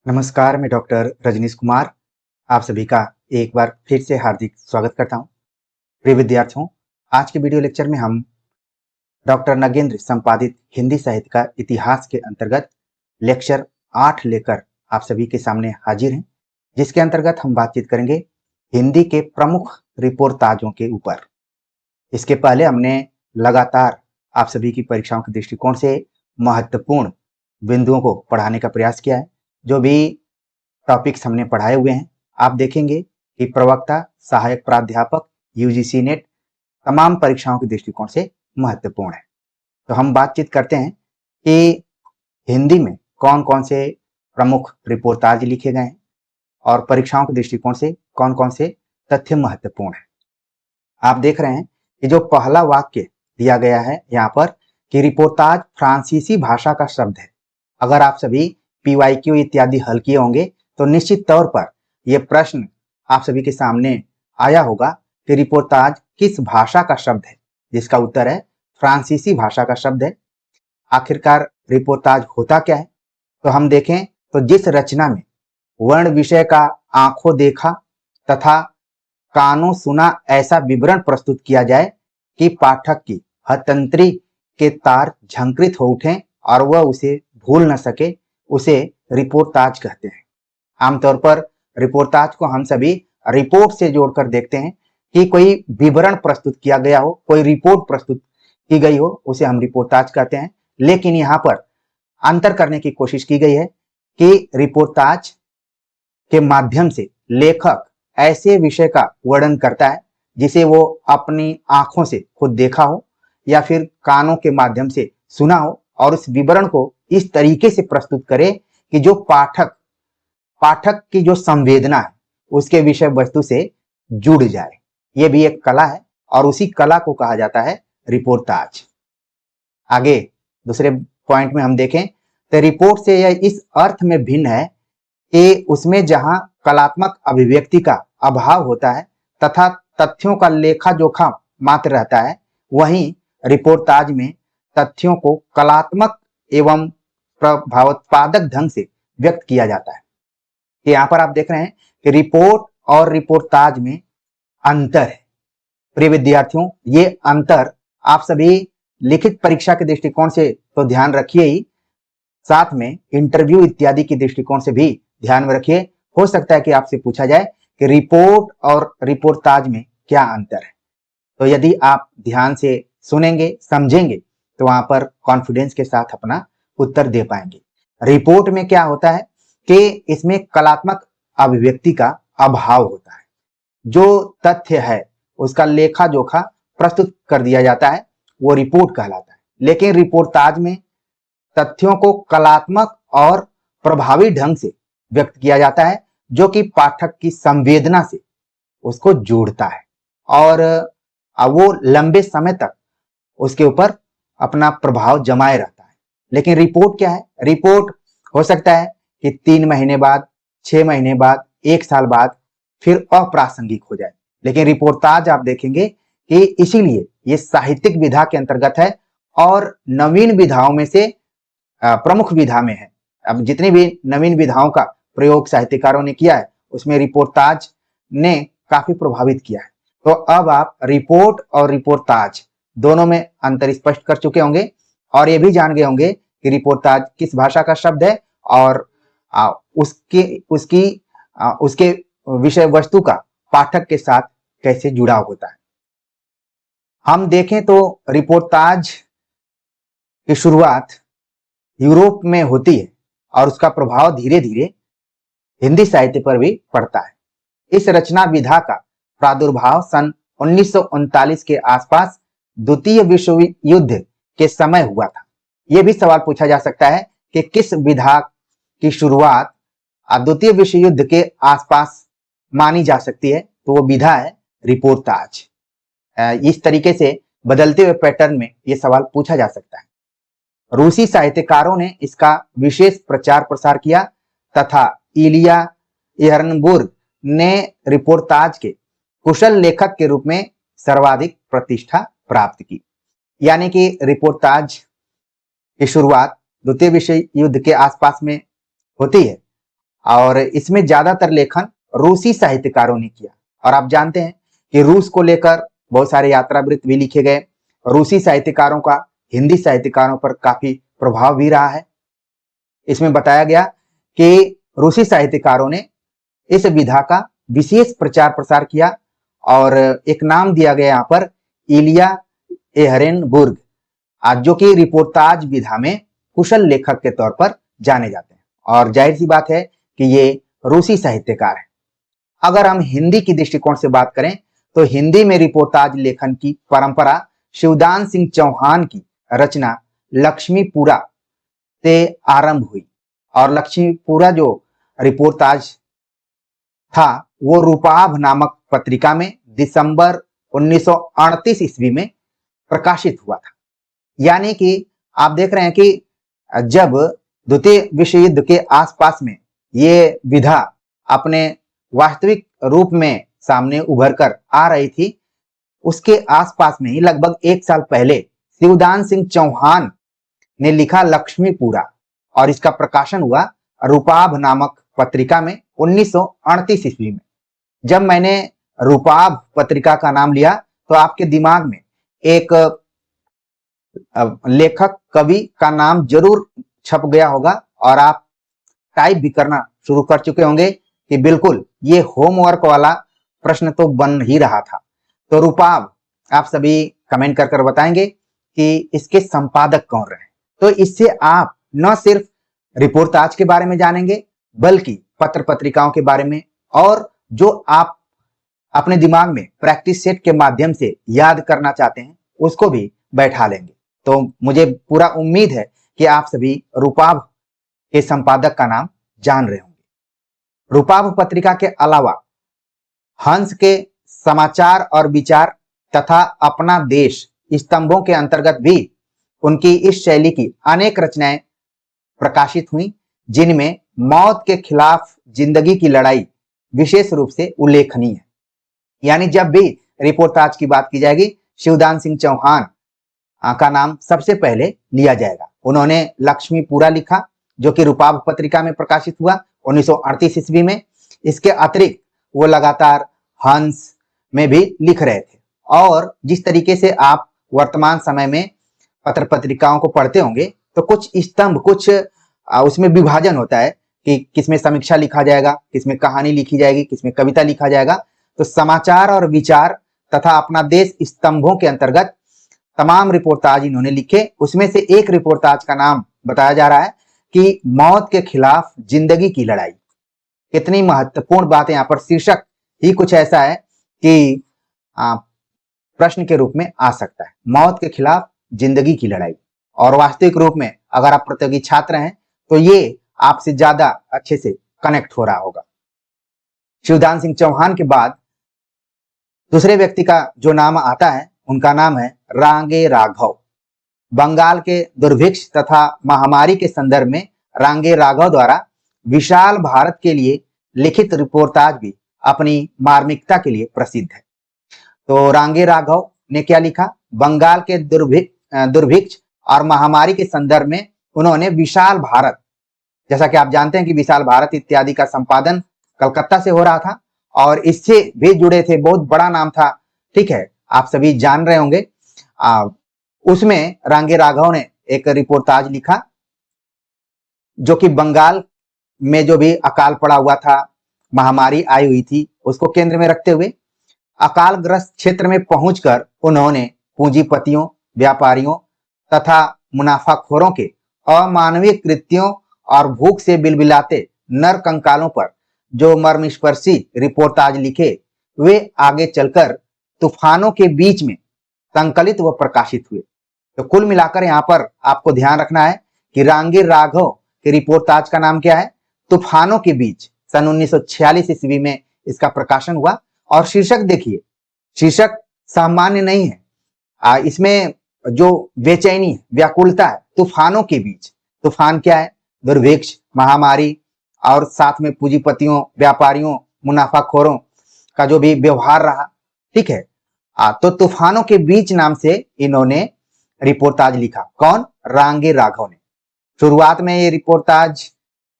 नमस्कार, मैं डॉक्टर रजनीश कुमार आप सभी का एक बार फिर से हार्दिक स्वागत करता हूं। प्रिय विद्यार्थियों, आज के वीडियो लेक्चर में हम डॉक्टर नगेंद्र संपादित हिंदी साहित्य का इतिहास के अंतर्गत लेक्चर 8 लेकर आप सभी के सामने हाजिर हैं, जिसके अंतर्गत हम बातचीत करेंगे हिंदी के प्रमुख रिपोर्टाजों के ऊपर। इसके पहले हमने लगातार आप सभी की परीक्षाओं के दृष्टिकोण से महत्वपूर्ण बिंदुओं को पढ़ाने का प्रयास किया है। जो भी टॉपिक्स हमने पढ़ाए हुए हैं, आप देखेंगे कि प्रवक्ता, सहायक प्राध्यापक, यूजीसी नेट तमाम परीक्षाओं के दृष्टिकोण से महत्वपूर्ण है। तो हम बातचीत करते हैं कि हिंदी में कौन कौन से प्रमुख रिपोर्टाज लिखे गए हैं और परीक्षाओं के दृष्टिकोण से कौन कौन से तथ्य महत्वपूर्ण है। आप देख रहे हैं कि जो पहला वाक्य दिया गया है यहाँ पर कि रिपोर्टाज फ्रांसीसी भाषा का शब्द है। अगर आप सभी पीवाईक्यू इत्यादि हल किए होंगे तो निश्चित तौर पर यह प्रश्न आप सभी के सामने आया होगा कि रिपोर्टाज किस भाषा का शब्द है, जिसका उत्तर है फ्रांसीसी भाषा का शब्द है। आखिरकार रिपोर्टाज होता क्या है, तो हम देखें तो जिस रचना में वर्ण विषय का आंखों देखा तथा कानों सुना ऐसा विवरण प्रस्तुत किया जाए कि पाठक की हथतंत्री के तार झंकृत हो उठें और वह उसे भूल न सके, उसे रिपोर्टाज कहते हैं। आमतौर पर रिपोर्टाज को हम सभी रिपोर्ट से जोड़कर देखते हैं कि कोई विवरण प्रस्तुत किया गया हो, कोई रिपोर्ट प्रस्तुत की गई हो, उसे हम रिपोर्टाज कहते हैं। लेकिन यहाँ पर अंतर करने की कोशिश की गई है कि रिपोर्टाज के माध्यम से लेखक ऐसे विषय का वर्णन करता है जिसे वो अपनी आंखों से खुद देखा हो या फिर कानों के माध्यम से सुना हो, और उस विवरण को इस तरीके से प्रस्तुत करे कि जो पाठक की जो संवेदना है उसके विषय वस्तु से जुड़ जाए। ये भी एक कला है और उसी कला को कहा जाता है रिपोर्टाज। आगे दूसरे पॉइंट में हम देखें तो रिपोर्ट से यह इस अर्थ में भिन्न है कि उसमें जहां कलात्मक अभिव्यक्ति का अभाव होता है तथा तथ्यों का लेखा जोखा मात्र रहता है, वहीं रिपोर्टाज में तथ्यों को कलात्मक एवं प्रभावोत्पादक ढंग से व्यक्त किया जाता है। यहाँ पर आप देख रहे हैं कि रिपोर्ट और रिपोर्टाज में अंतर है। प्रिय विद्यार्थियों, ये अंतर आप सभी लिखित परीक्षा के दृष्टिकोण से तो ध्यान रखिए ही, साथ में इंटरव्यू इत्यादि के दृष्टिकोण से भी ध्यान में रखिए। हो सकता है कि आपसे पूछा जाए कि रिपोर्ट और रिपोर्टाज में क्या अंतर है। तो यदि आप ध्यान से सुनेंगे, समझेंगे, तो वहां पर कॉन्फिडेंस के साथ अपना उत्तर दे पाएंगे। रिपोर्ट में क्या होता है कि इसमें कलात्मक अभिव्यक्ति का अभाव होता है। जो तथ्य है उसका लेखा जोखा प्रस्तुत कर दिया जाता है, वो रिपोर्ट कहलाता है। लेकिन रिपोर्टाज में तथ्यों को कलात्मक और प्रभावी ढंग से व्यक्त किया जाता है, जो कि पाठक की संवेदना से उसको जोड़ता है और वो लंबे समय तक उसके ऊपर अपना प्रभाव जमाए रहता है। लेकिन रिपोर्ट क्या है? रिपोर्ट हो सकता है कि 3 महीने बाद, 6 महीने बाद, 1 साल बाद फिर अप्रासंगिक हो जाए। लेकिन रिपोर्टाज आप देखेंगे कि इसीलिए ये साहित्यिक विधा के अंतर्गत है और नवीन विधाओं में से प्रमुख विधा में है। अब जितनी भी नवीन विधाओं का प्रयोग साहित्यकारों ने किया है उसमें रिपोर्टाज ने काफी प्रभावित किया है। तो अब आप रिपोर्ट और रिपोर्टाज दोनों में अंतर स्पष्ट कर चुके होंगे और ये भी जान गए होंगे कि रिपोर्टाज किस भाषा का शब्द है और उसके विषय वस्तु का पाठक के साथ कैसे जुड़ाव होता है। हम देखें तो रिपोर्टाज की शुरुआत यूरोप में होती है और उसका प्रभाव धीरे धीरे हिंदी साहित्य पर भी पड़ता है। इस रचना विधा का प्रादुर्भाव सन 1939 के आसपास द्वितीय विश्व युद्ध के समय हुआ था। यह भी सवाल पूछा जा सकता है कि किस विधा की शुरुआत द्वितीय विश्व युद्ध के आसपास मानी जा सकती है, तो वो विधा है रिपोर्टाज। इस तरीके से बदलते हुए पैटर्न में यह सवाल पूछा जा सकता है। रूसी साहित्यकारों ने इसका विशेष प्रचार प्रसार किया तथा इलिया एहरनबुर्ग ने रिपोर्टाज के कुशल लेखक के रूप में सर्वाधिक प्रतिष्ठा प्राप्त की। यानी कि रिपोर्टाज की शुरुआत द्वितीय विश्व युद्ध के आसपास में होती है और इसमें ज्यादातर लेखन रूसी साहित्यकारों ने किया। और आप जानते हैं कि रूस को लेकर बहुत सारे यात्रा वृत्त भी लिखे गए। रूसी साहित्यकारों का हिंदी साहित्यकारों पर काफी प्रभाव भी रहा है। इसमें बताया गया कि रूसी साहित्यकारों ने इस विधा का विशेष प्रचार प्रसार किया और एक नाम दिया गया यहाँ पर इलिया एहरेनबुर्ग, जो कि रिपोर्टाज विधा में कुशल लेखक के तौर पर जाने जाते हैं। और जाहिर सी बात है कि ये रूसी साहित्यकार है। अगर हम हिंदी की दृष्टिकोण से बात करें तो हिंदी में रिपोर्टाज लेखन की परंपरा शिवदान सिंह चौहान की रचना लक्ष्मीपुरा से आरंभ हुई। और लक्ष्मीपुरा जो रिपोर्टाज था वो रूपाभ नामक पत्रिका में दिसंबर 1938 ईस्वी में प्रकाशित हुआ था। यानी कि आप देख रहे हैं कि जब द्वितीय विश्व युद्ध के आसपास में ये विधा अपने वास्तविक रूप में सामने उभर कर आ रही थी, उसके आसपास में ही लगभग 1 साल पहले शिवदान सिंह चौहान ने लिखा लक्ष्मीपुरा और इसका प्रकाशन हुआ रूपाभ नामक पत्रिका में 1938 ईस्वी में। जब मैंने रूपाभ पत्रिका का नाम लिया तो आपके दिमाग में एक लेखक कवि का नाम जरूर छप गया होगा और आप टाइप भी करना शुरू कर चुके होंगे कि बिल्कुल ये होमवर्क वाला प्रश्न तो बन ही रहा था। तो रूपाभ आप सभी कमेंट कर कर बताएंगे कि इसके संपादक कौन रहे। तो इससे आप न सिर्फ रिपोर्टाज के बारे में जानेंगे बल्कि पत्र पत्रिकाओं के बारे में, और जो आप अपने दिमाग में प्रैक्टिस सेट के माध्यम से याद करना चाहते हैं उसको भी बैठा लेंगे। तो मुझे पूरा उम्मीद है कि आप सभी रूपाभ के संपादक का नाम जान रहे होंगे। रूपाभ पत्रिका के अलावा हंस के समाचार और विचार तथा अपना देश स्तंभों के अंतर्गत भी उनकी इस शैली की अनेक रचनाएं प्रकाशित हुई, जिनमें मौत के खिलाफ जिंदगी की लड़ाई विशेष रूप से उल्लेखनीय है। यानी जब भी रिपोर्टाज की बात की जाएगी शिवदान सिंह चौहान का नाम सबसे पहले लिया जाएगा। उन्होंने लक्ष्मीपुरा लिखा जो कि रूपाभ पत्रिका में प्रकाशित हुआ 1938 ईस्वी में। इसके अतिरिक्त वो लगातार हंस में भी लिख रहे थे। और जिस तरीके से आप वर्तमान समय में पत्र पत्रिकाओं को पढ़ते होंगे तो कुछ स्तंभ, कुछ उसमें विभाजन होता है कि किसमें समीक्षा लिखा जाएगा, किसमें कहानी लिखी जाएगी, किसमें कविता लिखा जाएगा। तो समाचार और विचार तथा अपना देश स्तंभों के अंतर्गत तमाम रिपोर्टाज इन्होंने लिखे। उसमें से एक रिपोर्टाज का नाम बताया जा रहा है कि मौत के खिलाफ जिंदगी की लड़ाई। कितनी महत्वपूर्ण बात है, यहाँ पर शीर्षक ही कुछ ऐसा है कि प्रश्न के रूप में आ सकता है, मौत के खिलाफ जिंदगी की लड़ाई। और वास्तविक रूप में अगर आप प्रतियोगी छात्र हैं तो ये आपसे ज्यादा अच्छे से कनेक्ट हो रहा होगा। शिवदान सिंह चौहान के बाद दूसरे व्यक्ति का जो नाम आता है उनका नाम है रांगे राघव। बंगाल के दुर्भिक्ष तथा महामारी के संदर्भ में रांगे राघव द्वारा विशाल भारत के लिए लिखित रिपोर्टाज भी अपनी मार्मिकता के लिए प्रसिद्ध है। तो रांगे राघव ने क्या लिखा? बंगाल के दुर्भिक्ष और महामारी के संदर्भ में उन्होंने विशाल भारत, जैसा कि आप जानते हैं कि विशाल भारत इत्यादि का संपादन कलकत्ता से हो रहा था और इससे भी जुड़े थे, बहुत बड़ा नाम था, ठीक है, आप सभी जान रहे होंगे। उसमें रांगे राघव ने एक रिपोर्टाज लिखा जो कि बंगाल में जो भी अकाल पड़ा हुआ था, महामारी आई हुई थी, उसको केंद्र में रखते हुए अकालग्रस्त क्षेत्र में पहुंचकर उन्होंने पूंजीपतियों, व्यापारियों तथा मुनाफाखोरों के अमानवीय कृत्यों और भूख से बिलबिलाते नर कंकालों पर जो मर्मस्पर्शी रिपोर्टाज लिखे, वे आगे चलकर तूफानों के बीच में संकलित व प्रकाशित हुए। तो कुल मिलाकर यहाँ पर आपको ध्यान रखना है कि रांगे राघव के रिपोर्टाज का नाम क्या है? तूफानों के बीच। सन 1946 ईस्वी में इसका प्रकाशन हुआ। और शीर्षक देखिए, शीर्षक सामान्य नहीं है, इसमें जो बेचैनी है, व्याकुलता है, तूफानों के बीच। तूफान क्या है? दुर्भिक्ष, महामारी और साथ में पूंजीपतियों, व्यापारियों, मुनाफाखोरों का जो भी व्यवहार रहा, ठीक है। तो तूफानों के बीच नाम से इन्होंने रिपोर्टाज लिखा। कौन? रांगे राघव ने। शुरुआत में ये रिपोर्टाज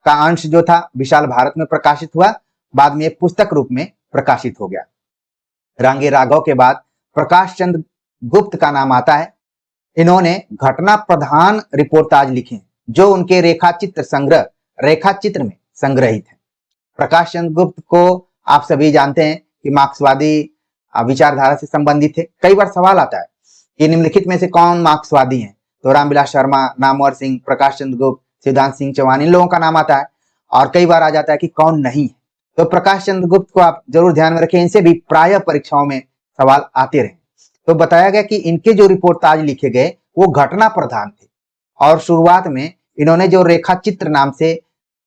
का अंश जो था विशाल भारत में प्रकाशित हुआ, बाद में एक पुस्तक रूप में प्रकाशित हो गया। रांगे राघव के बाद प्रकाश चंद्र गुप्त का नाम आता है। इन्होंने घटना प्रधान रिपोर्टाज लिखे जो उनके रेखाचित्र में संग्रहित है। प्रकाश चंद्र गुप्त को आप सभी जानते हैं कि मार्क्सवादी विचारधारा से संबंधित थे। कई बार सवाल आता है कि निम्नलिखित में से कौन मार्क्सवादी हैं, तो रामविलास शर्मा, नामवर सिंह, प्रकाश चंद्र गुप्त, सिद्धांत सिंह चौहान, इन लोगों का नाम आता है। और कई बार आ जाता है कि कौन नहीं है, तो प्रकाश चंद्र गुप्त को आप जरूर ध्यान में रखें, इनसे भी प्राय परीक्षाओं में सवाल आते रहे। तो बताया गया कि इनके जो रिपोर्टाज लिखे गए वो घटना प्रधान थे, और शुरुआत में इन्होंने जो रेखाचित्र नाम से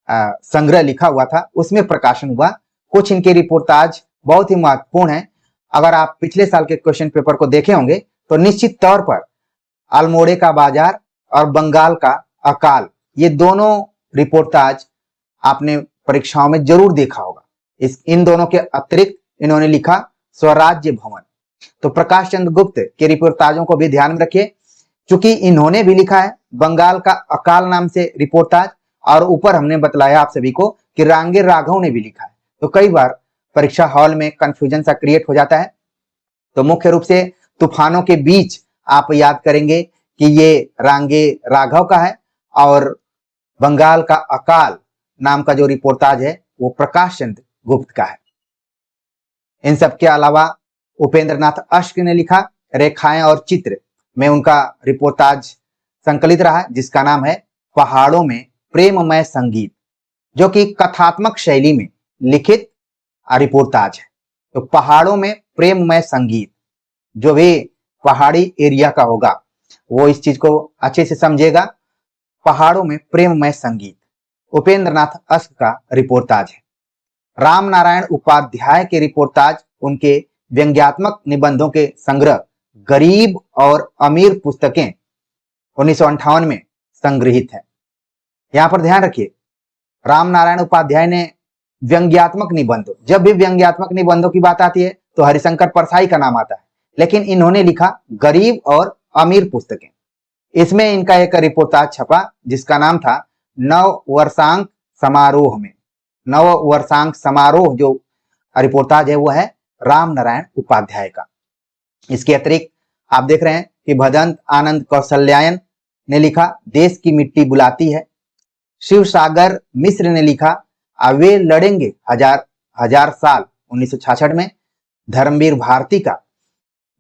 संग्रह लिखा हुआ था उसमें प्रकाशन हुआ। कुछ इनके रिपोर्टाज बहुत ही महत्वपूर्ण है। अगर आप पिछले साल के क्वेश्चन पेपर को देखे होंगे तो निश्चित तौर पर अल्मोड़े का बाजार और बंगाल का अकाल, ये दोनों रिपोर्टाज आपने परीक्षाओं में जरूर देखा होगा। इन दोनों के अतिरिक्त इन्होंने लिखा स्वराज्य भवन। तो प्रकाश चंद्र गुप्त के रिपोर्टाजों को भी ध्यान में रखिए, चूंकि इन्होंने भी लिखा है बंगाल का अकाल नाम से रिपोर्टाज, और ऊपर हमने बतलाया आप सभी को कि रांगे राघव ने भी लिखा है। तो कई बार परीक्षा हॉल में कंफ्यूजन सा क्रिएट हो जाता है। तो मुख्य रूप से तूफानों के बीच आप याद करेंगे कि ये रांगे राघव का है, और बंगाल का अकाल नाम का जो रिपोर्टाज है वो प्रकाश चंद्र गुप्त का है। इन सब के अलावा उपेंद्र नाथ अश्क ने लिखा रेखाएं और चित्र में उनका रिपोर्टाज संकलित रहा जिसका नाम है पहाड़ों में प्रेममय संगीत, जो कि कथात्मक शैली में लिखित रिपोर्टाज है। तो पहाड़ों में प्रेममय संगीत, जो भी पहाड़ी एरिया का होगा वो इस चीज को अच्छे से समझेगा। पहाड़ों में प्रेममय संगीत उपेंद्र नाथ अश्क का रिपोर्टाज है। राम नारायण उपाध्याय के रिपोर्टाज उनके व्यंग्यात्मक निबंधों के संग्रह गरीब और अमीर पुस्तकें 1958 में संग्रहित है। यहां पर ध्यान रखिए, राम नारायण उपाध्याय ने व्यंग्यात्मक निबंधों, जब भी व्यंग्यात्मक निबंधों की बात आती है तो हरिशंकर परसाई का नाम आता है, लेकिन इन्होंने लिखा गरीब और अमीर पुस्तकें। इसमें इनका एक रिपोर्टाज छपा जिसका नाम था नववर्षांक समारोह में। नववर्षांक समारोह जो रिपोर्टाज है वो है राम नारायण उपाध्याय का। इसके अतिरिक्त आप देख रहे हैं कि भदंत आनंद कौशल्यायन ने लिखा देश की मिट्टी बुलाती है। शिव सागर मिश्र ने लिखा वे लड़ेंगे हजार साल 1966 में। धर्मवीर भारती का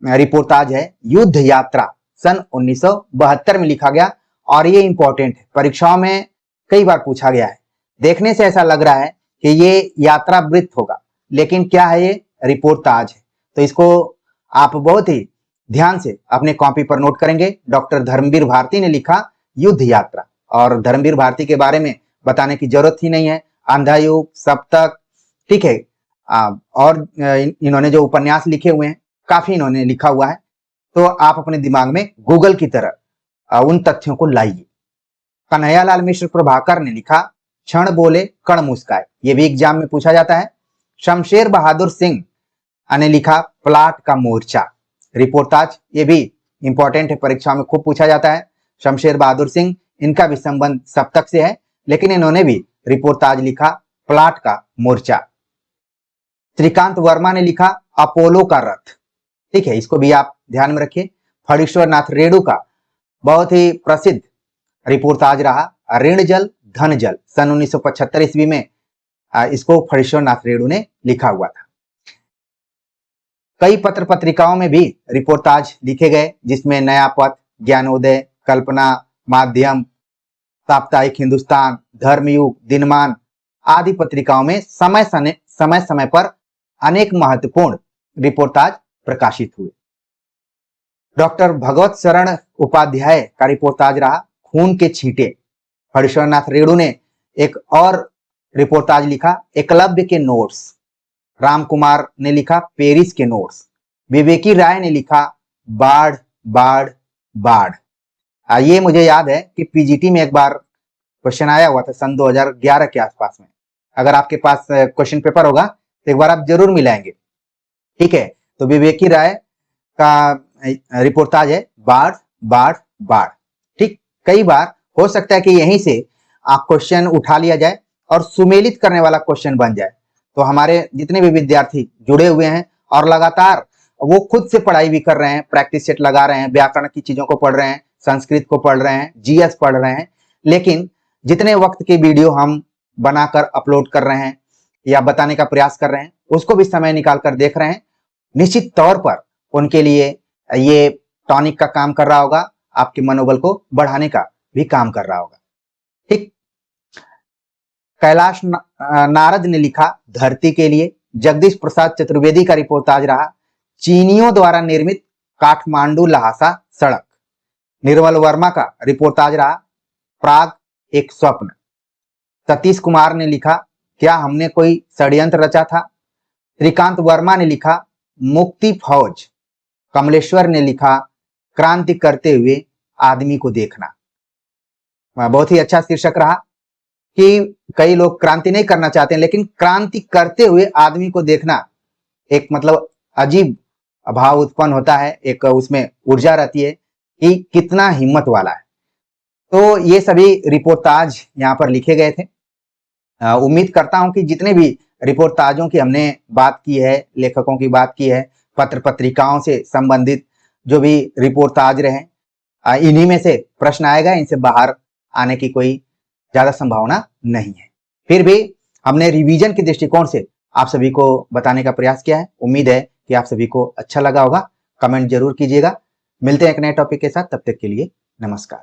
रिपोर्टाज है युद्ध यात्रा, सन 1972 में लिखा गया, और ये इंपॉर्टेंट है, परीक्षाओं में कई बार पूछा गया है। देखने से ऐसा लग रहा है कि ये यात्रा वृत्त होगा, लेकिन क्या है, ये रिपोर्टाज है। तो इसको आप बहुत ही ध्यान से अपने कॉपी पर नोट करेंगे। डॉक्टर धर्मवीर भारती ने लिखा युद्ध यात्रा, और धर्मवीर भारती के बारे में बताने की जरूरत ही नहीं है। अंधा युग, सप्तक, ठीक है, और इन्होंने जो उपन्यास लिखे हुए हैं काफी इन्होंने लिखा हुआ है। तो आप अपने दिमाग में गूगल की तरह उन तथ्यों को लाइए। कन्हैयालाल मिश्र प्रभाकर ने लिखा क्षण बोले कण मुस्काए, ये भी एग्जाम में पूछा जाता है। शमशेर बहादुर सिंह ने लिखा प्लाट का मोर्चा रिपोर्टाज, ये भी इंपॉर्टेंट है, परीक्षा में खूब पूछा जाता है। शमशेर बहादुर सिंह, इनका भी संबंध सप्तक से है, लेकिन इन्होंने भी रिपोर्टाज लिखा प्लाट का मोर्चा। श्रीकांत वर्मा ने लिखा अपोलो का रथ, ठीक है, इसको भी आप ध्यान में रखिए। फणीश्वर नाथ रेणु का बहुत ही प्रसिद्ध रिपोर्टाज रहा ऋण जल धन जल, सन 1975 ईस्वी में इसको फणीश्वर नाथ रेणु ने लिखा हुआ था। कई पत्र पत्रिकाओं में भी रिपोर्टाज लिखे गए, जिसमें नया पथ, ज्ञानोदय, कल्पना, माध्यम, साप्ताहिक हिंदुस्तान, धर्मयुग, दिनमान आदि पत्रिकाओं में समय समय पर अनेक महत्वपूर्ण रिपोर्टाज प्रकाशित हुए। डॉक्टर भगवत शरण उपाध्याय का रिपोर्टाज रहा खून के छींटे। फणीश्वर नाथ रेणु ने एक और रिपोर्टाज लिखा एकलव्य के नोट्स। राम कुमार ने लिखा पेरिस के नोट्स। विवेकी राय ने लिखा बाढ़ बाढ़ बाढ़। ये मुझे याद है कि पीजीटी में एक बार क्वेश्चन आया हुआ था सन 2011 के आसपास में। अगर आपके पास क्वेश्चन पेपर होगा तो एक बार आप जरूर मिलाएंगे, ठीक है। तो विवेकी राय का रिपोर्टाज है बाढ़ बाढ़ बाढ़, ठीक। कई बार हो सकता है कि यहीं से आप क्वेश्चन उठा लिया जाए और सुमेलित करने वाला क्वेश्चन बन जाए। तो हमारे जितने भी विद्यार्थी जुड़े हुए हैं और लगातार वो खुद से पढ़ाई भी कर रहे हैं, प्रैक्टिस सेट लगा रहे हैं, व्याकरण की चीजों को पढ़ रहे हैं, संस्कृत को पढ़ रहे हैं, जीएस पढ़ रहे हैं, लेकिन जितने वक्त के वीडियो हम बनाकर अपलोड कर रहे हैं या बताने का प्रयास कर रहे हैं उसको भी समय निकाल कर देख रहे हैं, निश्चित तौर पर उनके लिए ये टॉनिक का काम कर रहा होगा, आपके मनोबल को बढ़ाने का भी काम कर रहा होगा। ठीक, कैलाश नारद ने लिखा धरती के लिए, जगदीश प्रसाद चतुर्वेदी का रिपोर्टाज रहा चीनियों द्वारा निर्मित काठमांडू लहासा सड़क, निर्मल वर्मा का रिपोर्टाज रहा प्राग एक स्वप्न, सतीश कुमार ने लिखा क्या हमने कोई षड्यंत्र रचा था, श्रीकांत वर्मा ने लिखा मुक्ति फौज, कमलेश्वर ने लिखा क्रांति करते हुए आदमी को देखना। बहुत ही अच्छा शीर्षक रहा कि कई लोग क्रांति नहीं करना चाहते हैं लेकिन क्रांति करते हुए आदमी को देखना एक मतलब अजीब भाव उत्पन्न होता है, एक उसमें ऊर्जा रहती है कि कितना हिम्मत वाला है। तो ये सभी रिपोर्टाज यहाँ पर लिखे गए थे। उम्मीद करता हूं कि जितने भी रिपोर्टाजों की हमने बात की है, लेखकों की बात की है, पत्र पत्रिकाओं से संबंधित जो भी रिपोर्टाज रहे, इन्हीं में से प्रश्न आएगा, इनसे बाहर आने की कोई ज्यादा संभावना नहीं है। फिर भी हमने रिवीजन के दृष्टिकोण से आप सभी को बताने का प्रयास किया है। उम्मीद है कि आप सभी को अच्छा लगा होगा। कमेंट जरूर कीजिएगा। मिलते हैं एक नए टॉपिक के साथ, तब तक के लिए नमस्कार।